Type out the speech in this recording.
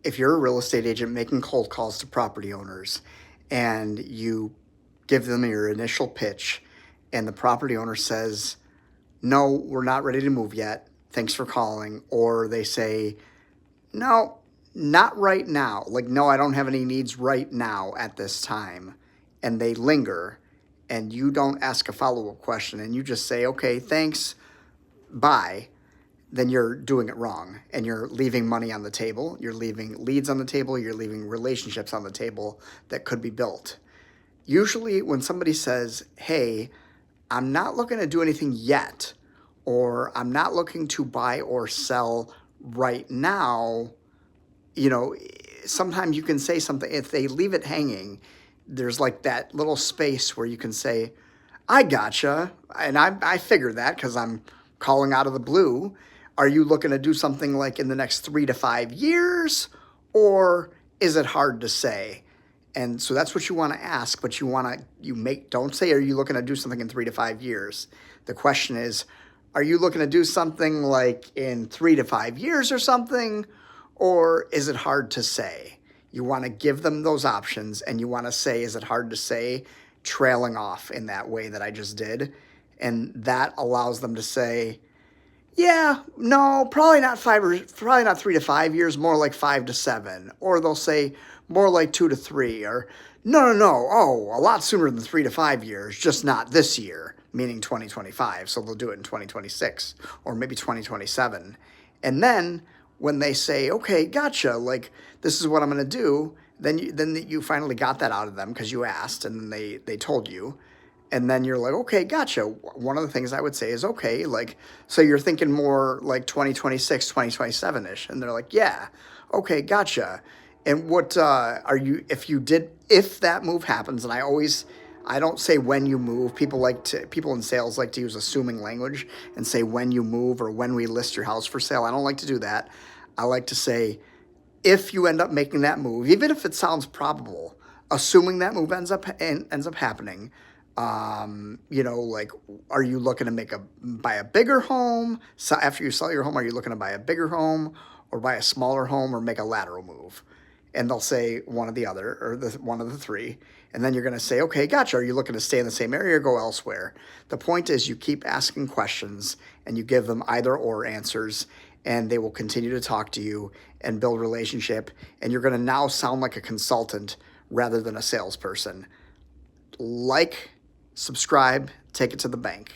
if you're a real estate agent making cold calls to property owners and you give them your initial pitch and the property owner says, no, we're not ready to move yet. Thanks for calling. Or they say, no, not right now. Like, no, I don't have any needs right now at this time. And they linger and you don't ask a follow up question and you just say, okay, thanks, bye, then you're doing it wrong and you're leaving money on the table. You're leaving leads on the table. You're leaving relationships on the table that could be built. Usually, when somebody says, hey, I'm not looking to do anything yet, or I'm not looking to buy or sell right now, you know, sometimes you can say something. If they leave it hanging, there's like that little space where you can say, I gotcha. And I figured that because I'm calling out of the blue. Are you looking to do something like in the next 3 to 5 years? Or is it hard to say? And so that's what you want to ask, but don't say, are you looking to do something in 3 to 5 years? The question is, are you looking to do something like in 3 to 5 years or something? Or is it hard to say? You want to give them those options and you want to say, is it hard to say, trailing off in that way that I just did? And that allows them to say, yeah, no, probably not 3 to 5 years, more like 5 to 7. Or they'll say more like 2 to 3, or no, oh, a lot sooner than 3 to 5 years, just not this year, meaning 2025. So they'll do it in 2026 or maybe 2027. And then when they say, okay, gotcha, like this is what I'm going to do, then you finally got that out of them because you asked and they told you. And then you're like, okay, gotcha. One of the things I would say is, okay, like, so you're thinking more like 2026, 2027-ish. And they're like, yeah, okay, gotcha. And what if that move happens, and I don't say when you move. People in sales like to use assuming language and say when you move or when we list your house for sale. I don't like to do that. I like to say, if you end up making that move, even if it sounds probable, assuming that move ends up happening, like, are you looking to buy a bigger home? So after you sell your home, are you looking to buy a bigger home or buy a smaller home or make a lateral move? And they'll say one or the other, or one of the three. And then you're going to say, okay, gotcha. Are you looking to stay in the same area or go elsewhere? The point is you keep asking questions and you give them either or answers, and they will continue to talk to you and build relationship. And you're going to now sound like a consultant rather than a salesperson. Like, subscribe, take it to the bank.